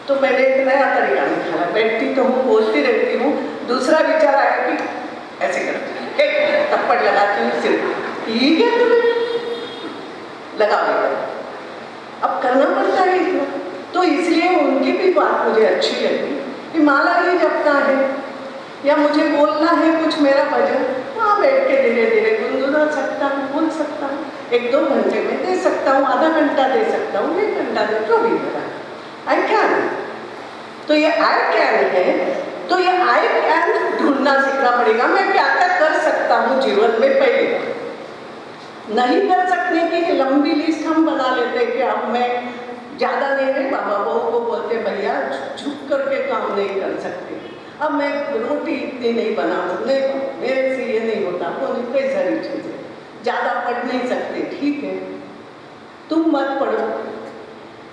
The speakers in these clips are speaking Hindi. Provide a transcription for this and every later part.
तो मैंने एक नया तरीका निकाला, बैठती तो हूँ, बोलती रहती हूँ, दूसरा विचार आया कि ऐसे करती एक थप्पड़ लगाती हूँ सिर्फ, ठीक है तुम्हें लगा देगा। अब करना पड़ता है इतना, तो इसलिए उनकी भी बात मुझे अच्छी लगी कि माला ही जपना है या मुझे बोलना है कुछ मेरा भजन, वहाँ बैठ के धीरे धीरे गुनगुना सकता हूँ, बोल सकता हूँ, 1-2 घंटे में दे सकता हूँ, आधा घंटा दे सकता हूँ, 1 घंटा दे, जो भी मेरा आई कैन। तो ये आई कैन है, तो ये आई कैन ढूंढना सीखना पड़ेगा। मैं क्या क्या कर सकता हूँ जीवन में, पहले नहीं कर सकने की लंबी लिस्ट हम बना लेते कि अब मैं ज़्यादा नहीं रहे, बाबा बहू को बोलते भैया झुक करके काम नहीं कर सकते, अब मैं रोटी इतनी नहीं बना सकते, मेरे से ये नहीं होता, वो कई सारी चीज़ें, ज़्यादा पढ़ नहीं सकते, ठीक है तुम मत पढ़ो।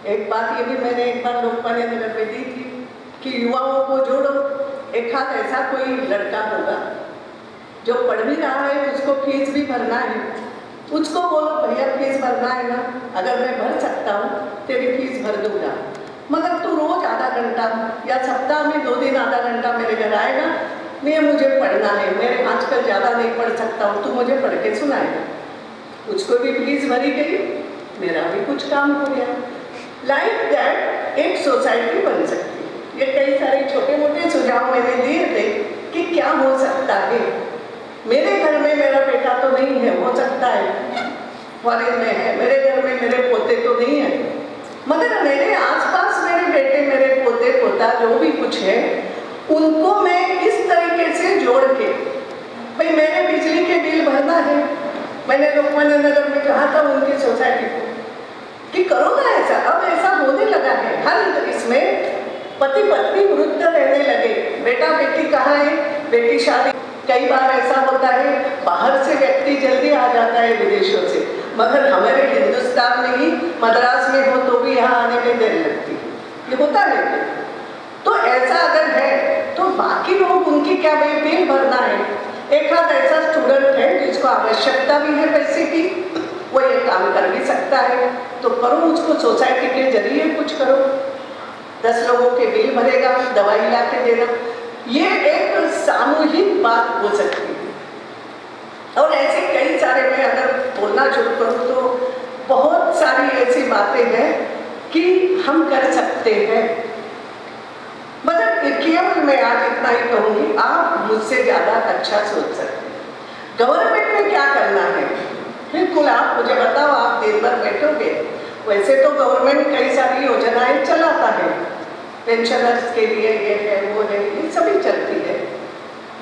एक बात ये भी मैंने एक बार लोकमान्य नगर में दी थी कि युवाओं को जोड़ो, एक हाथ ऐसा कोई लड़का होगा जो पढ़ भी रहा है, उसको फीस भी भरना है, उसको बोलो भैया फीस भरना है ना, अगर मैं भर सकता हूँ तेरी फीस भर दूंगा, मगर तू रोज आधा घंटा या सप्ताह में 2 दिन आधा घंटा मेरे घर आएगा, मैं मुझे पढ़ना है, मेरे आजकल ज़्यादा नहीं पढ़ सकता हूँ, तू मुझे पढ़ के सुनाएगा। उसको भी फीस भरी गई, मेरा भी कुछ काम हो गया। लाइक दैट एक सोसाइटी बन सकती है। ये कई सारे छोटे मोटे सुझाव मैंने दिए थे कि क्या हो सकता है। मेरे घर में मेरा बेटा तो नहीं है, हो सकता है फॉरेन में है, मेरे घर में मेरे पोते तो नहीं है, मगर मेरे आसपास मेरे बेटे मेरे पोते पोता जो भी कुछ है उनको मैं इस तरीके से जोड़ के, भाई मेरे बिजली के बिल भरना है, मैंने लोकमान्य नगर में कहा था उनकी सोसाइटी को कि करो ना ऐसा, अब ऐसा होने लगा है, हर इसमें पति पत्नी वृद्ध रहने लगे, बेटा बेटी कहाँ है, बेटी शादी, कई बार ऐसा होता है बाहर से व्यक्ति जल्दी आ जाता है विदेशों से, मगर हमारे हिंदुस्तान में ही मद्रास में हो तो भी यहाँ आने में देर लगती है, ये होता है। तो ऐसा अगर है तो बाकी लोग उनकी क्या भाई बिल भरना है, एक हाथ ऐसा स्टूडेंट है जिसको आवश्यकता भी है पैसे की, वो ये काम कर भी सकता है, तो करो उसको सोसाइटी के जरिए कुछ करो, 10 लोगों के बिल भरेगा, दवाई ला के देना, ये एक सामूहिक बात हो सकती है। और ऐसे कई सारे, मैं अगर बोलना शुरू करूँ तो बहुत सारी ऐसी बातें हैं कि हम कर सकते हैं, मगर केवल मैं आज इतना ही कहूँगी, आप मुझसे ज़्यादा अच्छा सोच सकते हैं। गवर्नमेंट में क्या करना है, बिल्कुल आप मुझे बताओ, आप दिन भर बैठोगे, वैसे तो गवर्नमेंट कई सारी योजनाएं चलाता है, पेंशनर्स के लिए ये है वो है, ये सभी चलती है,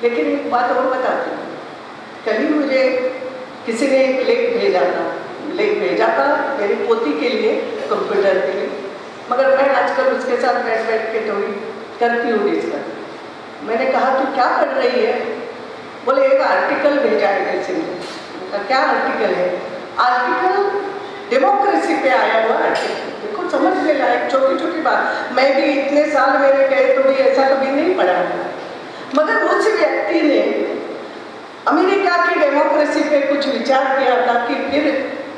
लेकिन एक बात और बताती हूँ, कभी मुझे किसी ने एक लेख भेजा था मेरी पोती के लिए, कंप्यूटर के लिए, मगर मैं आजकल उसके साथ बैठ के थोड़ी करती हूँ डिस्कस। मैंने कहा तू क्या पढ़ रही है, बोले एक आर्टिकल भेजा है किसी ने। क्या आर्टिकल है? आर्टिकल डेमोक्रेसी पे आया हुआ आर्टिकल, देखो समझने लायक छोटी छोटी बात, मैं भी इतने साल मेरे गए तो भी ऐसा कभी नहीं पढ़ा, मगर उस व्यक्ति ने अमेरिका की डेमोक्रेसी पे कुछ विचार किया था कि फिर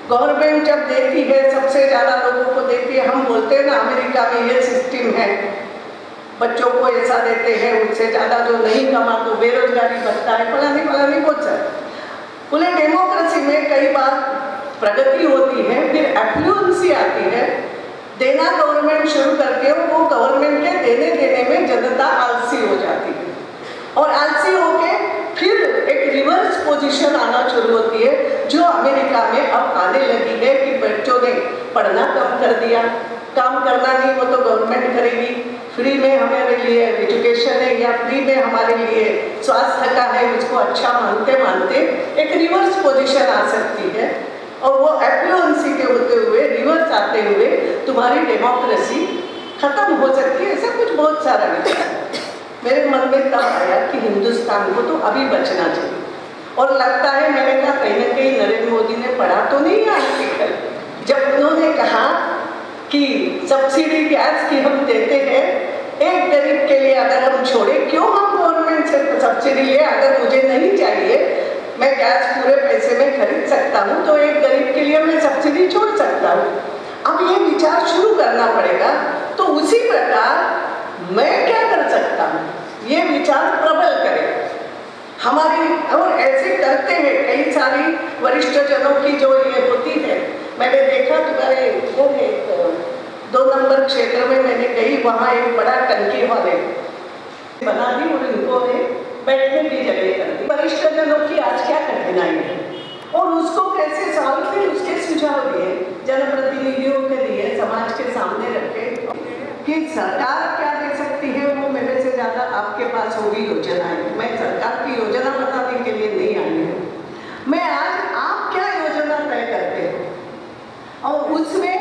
गवर्नमेंट जब देती है, सबसे ज़्यादा लोगों को देती है, हम बोलते हैं ना अमेरिका में ये सिस्टम है, बच्चों को ऐसा देते हैं, उससे ज़्यादा जो नहीं कमा तो बेरोजगारी बढ़ता है, फला नहीं बोल सकते। बोले डेमोक्रेसी में कई बार प्रगति होती है, फिर एफ्लुएंसी आती है, देना गवर्नमेंट शुरू करके वो गवर्नमेंट के देने में जनता आलसी हो जाती है, और आलसी होके फिर एक रिवर्स पोजीशन आना शुरू होती है, जो अमेरिका में अब आने लगी है कि बच्चों ने पढ़ना कम कर दिया, काम करना नहीं वो तो गवर्नमेंट करेगी, फ्री में हमारे लिए एजुकेशन है या फ्री में हमारे लिए स्वास्थ्य का है, उसको अच्छा मानते एक रिवर्स पोजीशन आ सकती है, और वो एफ्लुएंसी के होते हुए रिवर्स आते हुए तुम्हारी डेमोक्रेसी खत्म हो सकती है। ऐसा कुछ बहुत सारा विचार मेरे मन में तब आया कि हिंदुस्तान को तो अभी बचना चाहिए, और लगता है मैंने कहा कहीं ना कहीं नरेंद्र मोदी ने पढ़ा तो नहीं है आर्टिकल, जब उन्होंने कहा कि सब्सिडी गैस की हम देते हैं, एक गरीब के लिए अगर हम छोड़े, क्यों हम गवर्नमेंट से सब्सिडी ले, अगर मुझे नहीं चाहिए, मैं गैस पूरे पैसे में खरीद सकता हूँ, तो एक गरीब के लिए मैं सब्सिडी छोड़ सकता हूँ। अब ये विचार शुरू करना पड़ेगा। तो उसी प्रकार मैं क्या कर सकता हूँ, ये विचार प्रबल करे हमारी। और ऐसे करते हैं कई सारी वरिष्ठ जनों की जो ये होती है। मैंने देखा तुम्हारे वो है 2 नंबर क्षेत्र में मैंने गई, वहाँ एक बड़ा टंकी वाले बना दी और इनको बैठने की जगह कर दी। वरिष्ठ जनों की आज क्या कठिनाई है और उसको कैसे सॉल्व किए, उसके सुझाव दिए जनप्रतिनिधियों के लिए समाज के सामने रखे कि सरकार क्या दे सकती है। वो मेरे से ज़्यादा आपके पास होगी योजनाएं। मैं सरकार की योजना बताने के लिए नहीं आई हूँ, मैं आज आप क्या योजना तय करते हो और उसमें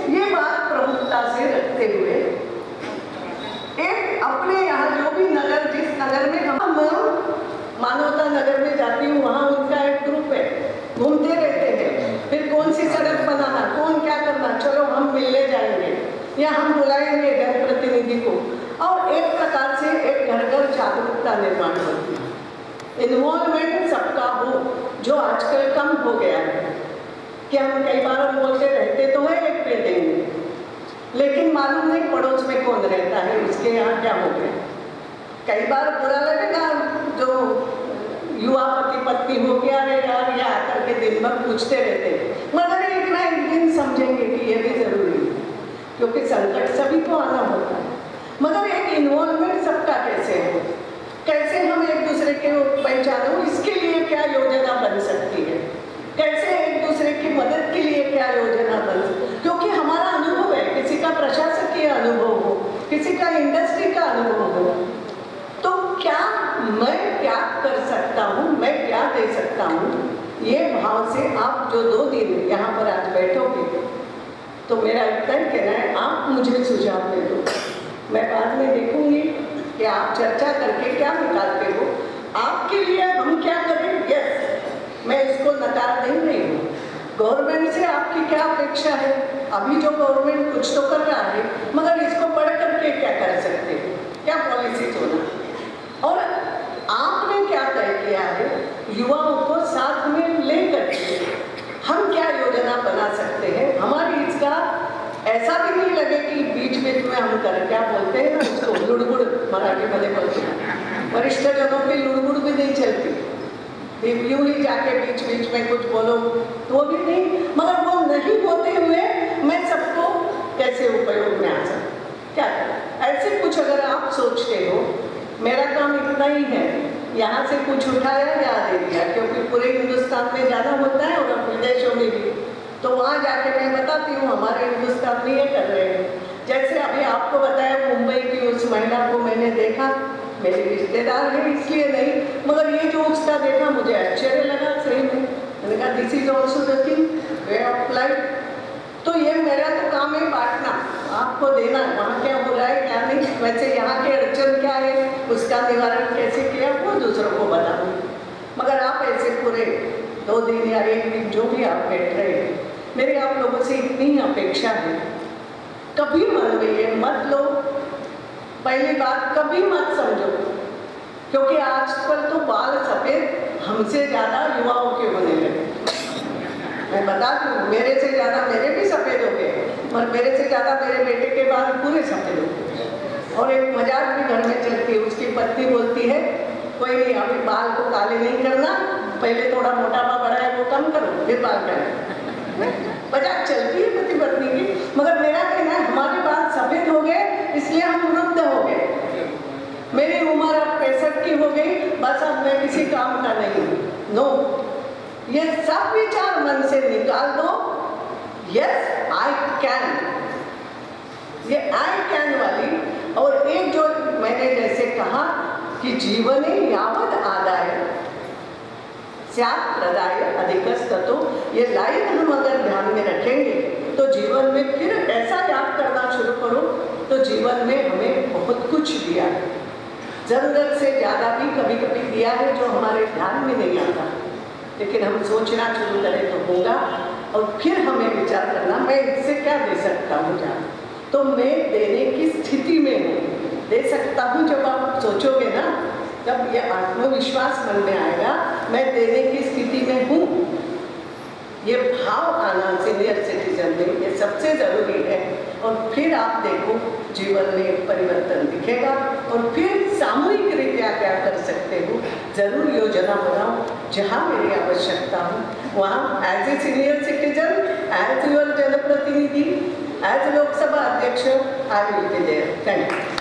ये बात प्रमुखता से रखते हुए एक अपने यहाँ जो भी नगर, जिस नगर में हम मानवता नगर में जाती हूँ, वहाँ उनका एक ग्रुप है, घूमते रहते हैं। फिर कौन सी सड़क बनाना, कौन क्या करना, चलो हम मिलने जाएंगे या हम बुलाएंगे जनप्रतिनिधि को। और एक प्रकार से एक घर घर जागरूकता निर्माण होती है। इन्वॉल्वमेंट सबका हो, जो आजकल कम हो गया है कि हम कई बार बोलते रहते तो है एक पेड़ देंगे, लेकिन मालूम नहीं पड़ोस में कौन रहता है, उसके यहाँ क्या हो गया। कई बार बुरा लगेगा जो युवा पति पत्नी हो गया है यार, या आकर के दिन भर पूछते रहते हैं, मगर एक ना एक दिन समझेंगे कि ये भी जरूरी है, क्योंकि संकट सभी को आना होता है। मगर एक इन्वॉल्वमेंट सबका कैसे हो, कैसे हम एक दूसरे के पहचानो, इसके लिए क्या योजना बन सकती है, कैसे एक दूसरे की मदद के लिए क्या योजना बन सकती है। क्योंकि हमारा अनुभव है, किसी का प्रशासकीय अनुभव हो, किसी का इंडस्ट्री का अनुभव हो, तो क्या मैं क्या कर सकता हूँ, मैं क्या दे सकता हूँ, ये भाव से आप जो 2 दिन यहाँ पर आज बैठोगे, तो मेरा इतना ही कहना है, आप मुझे सुझाव दे दो, मैं बाद में देखूंगी कि आप चर्चा करके क्या निकालते हो। आपके लिए हम क्या करें, यस, मैं इसको नकार नहीं हूँ। गवर्नमेंट से आपकी क्या अपेक्षा है, अभी जो गवर्नमेंट कुछ तो कर रहा है, मगर इसको बढ़ करके क्या कर सकते हैं, क्या पॉलिसी होना, और आपने क्या तय किया है युवाओं को साथ में लेकर हम क्या योजना बना सकते हैं। हमारी इसका ऐसा भी नहीं लगे कि बीच बीच में हम कर क्या बोलते हैं ना उसको लुड़बुड़, मराठी में बोलते हैं, वरिष्ठ जनों की लुड़बुड़ भी नहीं चलती, यूं ही जाके बीच बीच में कुछ बोलो तो वो भी नहीं, मगर वो नहीं होते हुए मैं सबको कैसे उपयोग में आ सकता, क्या ऐसे कुछ अगर आप सोचते हो। मेरा काम इतना ही है, यहाँ से कुछ उठाया या दे दिया, क्योंकि पूरे हिंदुस्तान में ज़्यादा होता है और विदेशों में भी, तो वहाँ जाके मैं बताती हूँ हमारे हिंदुस्तान में ये कर रहे हैं। जैसे अभी आपको बताया मुंबई की उस महिला को मैंने देखा, मेरे रिश्तेदार है इसलिए नहीं, मगर ये जो उसका देखा मुझे आश्चर्य लगा सही में। मैंने कहा this is also the thing, way of life. तो ये मेरा तो काम है बांटना, आपको देना, वहाँ क्या हो रहा है क्या नहीं, वैसे यहाँ की अड़चन क्या है, उसका निवारण कैसे किया वो दूसरों को बताऊँ। मगर आप ऐसे पूरे 2 दिन या 1 दिन जो भी आप बैठ रहे हैं, मेरी आप लोगों से इतनी अपेक्षा है, कभी मन में ये मत लो, पहली बात कभी मत समझो, क्योंकि आजकल तो बाल सफ़ेद हमसे ज़्यादा युवाओं के होने लगे। मैं बता दूँ, मेरे से ज़्यादा मेरे भी सफ़ेद हो गए, और मेरे से ज़्यादा मेरे बेटे के बाल पूरे सफ़ेद हो गए। और एक मजाक भी घर में चलती है, उसकी पत्नी बोलती है कोई नहीं, अभी बाल को काले नहीं करना, पहले थोड़ा मोटापा बढ़ा है वो कम करो फिर बाल करें। मजाक चलती है पति पत्नी की। मगर मेरा कहना है हमारे बाल सफ़ेद हो गए इसलिए हम वृद्ध हो गए, मेरी उम्र अब 65 की हो गई, बस अब मैं किसी काम का नहीं हूँ। नो, ये सब विचार मन से निकाल दो, यस आई कैन, ये आई कैन वाली। और एक जो मैंने जैसे कहा कि जीवने यावद आदाय स्यात् प्रदाय अधिकस्ततो, ये लाइन हम अगर ध्यान में रखेंगे तो जीवन में फिर ऐसा याद करना शुरू करो तो जीवन में हमें बहुत कुछ दिया है, जरूरत से ज़्यादा भी कभी कभी दिया है जो हमारे ध्यान में नहीं आता, लेकिन हम सोचना शुरू करें तो होगा। और फिर हमें विचार करना मैं इससे क्या दे सकता हूँ, क्या तो मैं देने की स्थिति में हूँ, दे सकता हूँ। जब आप सोचोगे ना, जब ये आत्मविश्वास मन में आएगा मैं देने की स्थिति में हूँ, ये भाव आना सीनियर सिटीजन में ये सबसे ज़रूरी है। और फिर आप देखो जीवन में परिवर्तन दिखेगा। और फिर सामूहिक रीत्या क्या कर सकते हो, जरूर योजना बनाओ। जहाँ मेरी आवश्यकता हो वहाँ as a senior citizen, as your जनप्रतिनिधि, एज लोकसभा अध्यक्ष, I will be there. Thank you.